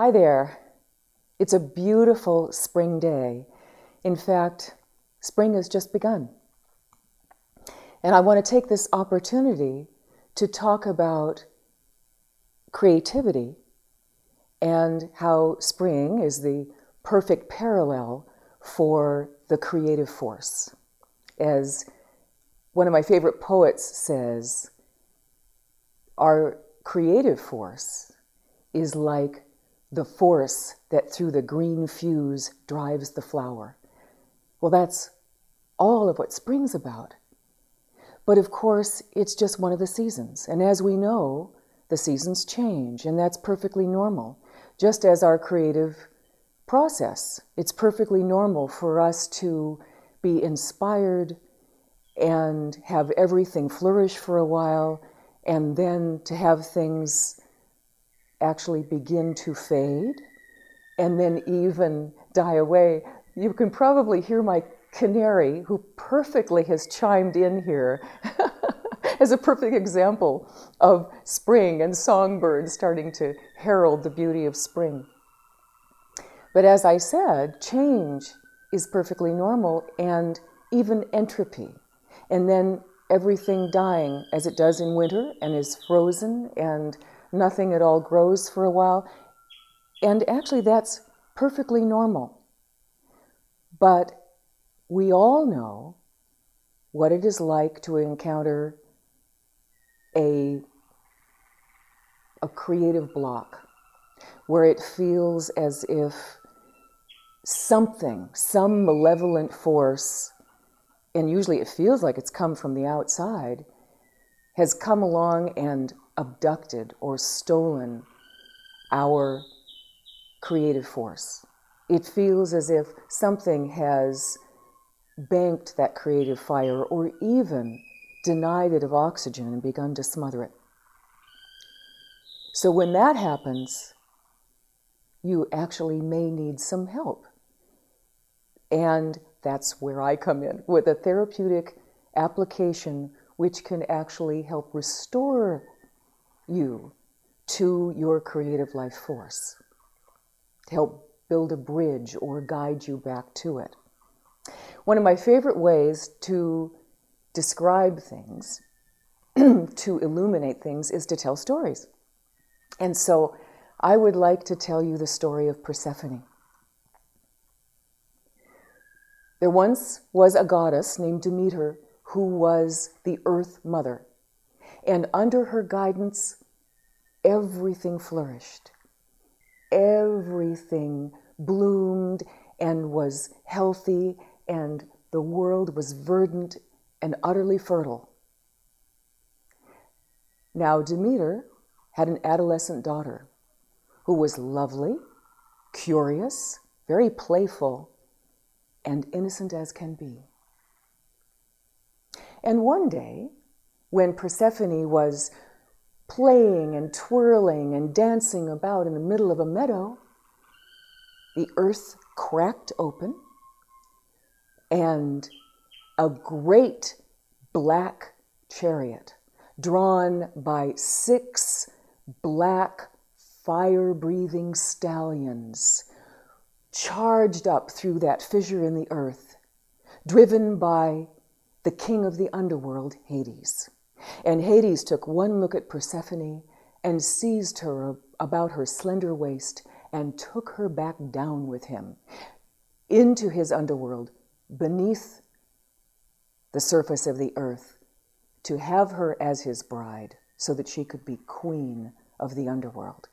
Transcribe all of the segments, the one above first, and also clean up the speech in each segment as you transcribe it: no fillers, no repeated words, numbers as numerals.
Hi there. It's a beautiful spring day. In fact, spring has just begun. And I want to take this opportunity to talk about creativity and how spring is the perfect parallel for the creative force. As one of my favorite poets says, our creative force is like the force that through the green fuse drives the flower. Well, that's all of what spring's about. But of course, it's just one of the seasons. And as we know, the seasons change, and that's perfectly normal. Just as our creative process, it's perfectly normal for us to be inspired and have everything flourish for a while, and then to have things actually begin to fade and then even die away. You can probably hear my canary, who perfectly has chimed in here as a perfect example of spring and songbirds starting to herald the beauty of spring. But as I said, change is perfectly normal, and even entropy. And then everything dying as it does in winter and is frozen and nothing at all grows for a while. And actually that's perfectly normal. But we all know what it is like to encounter a creative block, where it feels as if something, some malevolent force, and usually it feels like it's come from the outside, has come along and abducted or stolen our creative force. It feels as if something has banked that creative fire, or even denied it of oxygen and begun to smother it. So when that happens, you actually may need some help. And that's where I come in with a therapeutic application which can actually help restore you to your creative life force, to help build a bridge or guide you back to it. One of my favorite ways to describe things, to illuminate things, is to tell stories. And so I would like to tell you the story of Persephone. There once was a goddess named Demeter who was the Earth Mother. And under her guidance, everything flourished. Everything bloomed and was healthy, and the world was verdant and utterly fertile. Now Demeter had an adolescent daughter who was lovely, curious, very playful, and innocent as can be. And one day, when Persephone was playing and twirling and dancing about in the middle of a meadow, the earth cracked open, and a great black chariot, drawn by 6 black fire-breathing stallions, charged up through that fissure in the earth, driven by the king of the underworld, Hades. And Hades took one look at Persephone and seized her about her slender waist and took her back down with him into his underworld, beneath the surface of the earth, to have her as his bride so that she could be queen of the underworld.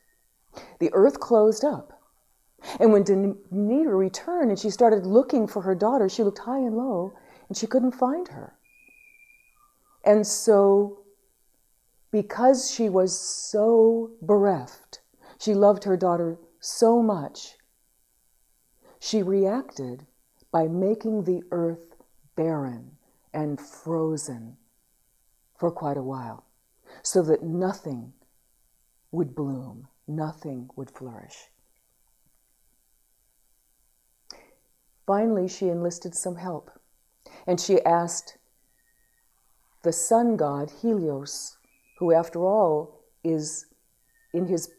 The earth closed up. And when Demeter returned and she started looking for her daughter, she looked high and low and she couldn't find her. And so, because she was so bereft, she loved her daughter so much, she reacted by making the earth barren and frozen for quite a while, so that nothing would bloom, nothing would flourish. Finally, she enlisted some help, and she asked the sun god Helios, who after all is in his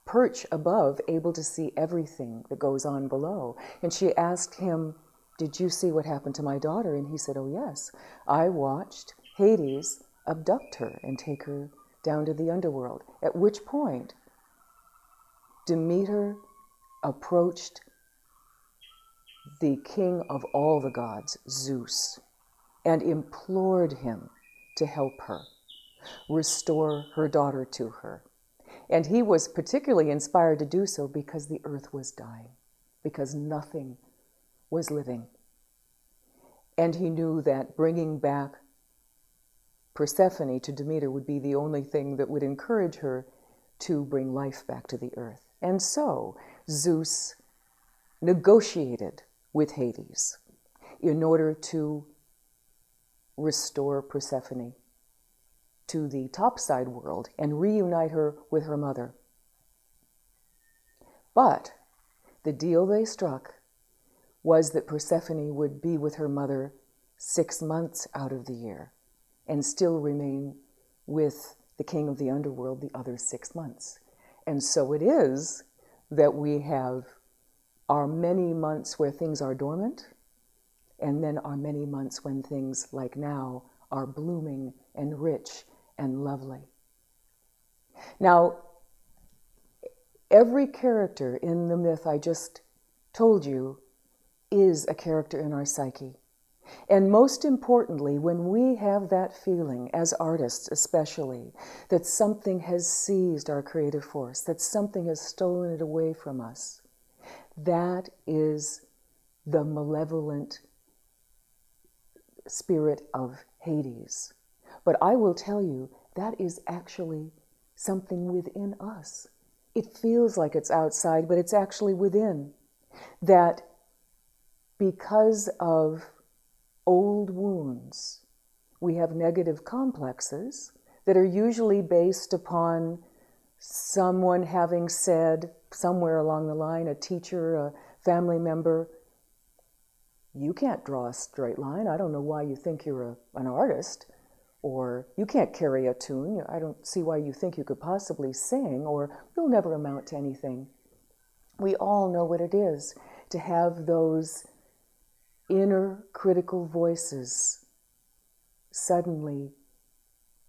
perch above, able to see everything that goes on below. And she asked him, "Did you see what happened to my daughter?" And he said, "Oh, yes. I watched Hades abduct her and take her down to the underworld." At which point, Demeter approached the king of all the gods, Zeus, and implored him to help her, restore her daughter to her. And he was particularly inspired to do so because the earth was dying, because nothing was living. And he knew that bringing back Persephone to Demeter would be the only thing that would encourage her to bring life back to the earth. And so Zeus negotiated with Hades in order to restore Persephone to the topside world and reunite her with her mother. But the deal they struck was that Persephone would be with her mother 6 months out of the year and still remain with the king of the underworld the other 6 months. And so it is that we have our many months where things are dormant, and then our many months when things like now are blooming and rich and lovely. Now, every character in the myth I just told you is a character in our psyche. And most importantly, when we have that feeling, as artists especially, that something has seized our creative force, that something has stolen it away from us, that is the malevolent spirit of Hades. But I will tell you, that is actually something within us. It feels like it's outside, but it's actually within. That because of old wounds, we have negative complexes that are usually based upon someone having said somewhere along the line, a teacher, a family member, "You can't draw a straight line. I don't know why you think you're an artist." Or, "You can't carry a tune. I don't see why you think you could possibly sing," or, "You'll never amount to anything." We all know what it is to have those inner critical voices suddenly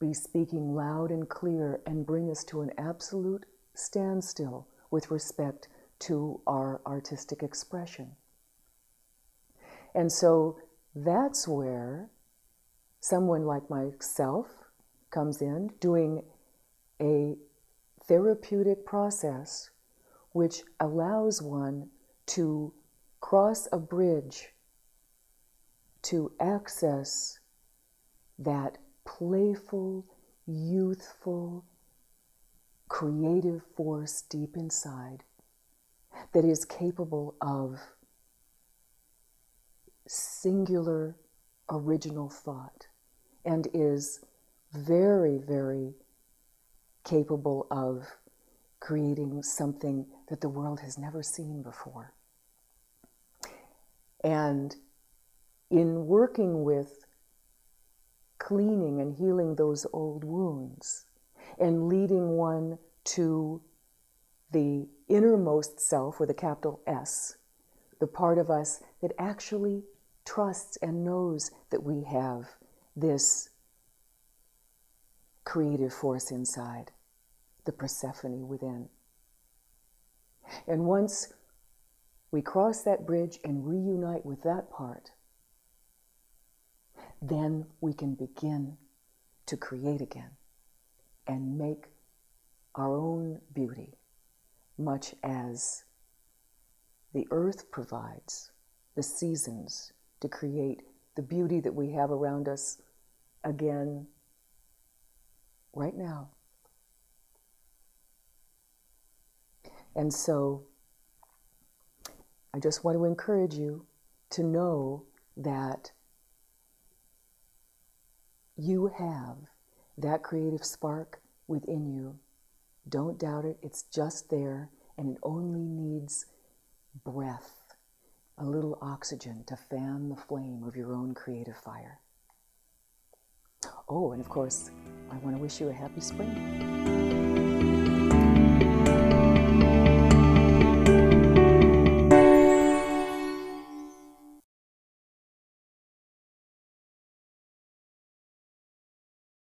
be speaking loud and clear and bring us to an absolute standstill with respect to our artistic expression. And so that's where someone like myself comes in, doing a therapeutic process which allows one to cross a bridge to access that playful, youthful, creative force deep inside that is capable of singular, original thought and is very, very capable of creating something that the world has never seen before. And in working with cleaning and healing those old wounds and leading one to the innermost self with a capital S, the part of us that actually trusts and knows that we have this creative force inside, the Persephone within. And once we cross that bridge and reunite with that part, then we can begin to create again and make our own beauty, much as the earth provides the seasons to create the beauty that we have around us again right now. And so I just want to encourage you to know that you have that creative spark within you. Don't doubt it. It's just there, and it only needs breath, a little oxygen to fan the flame of your own creative fire. Oh, and of course, I want to wish you a happy spring.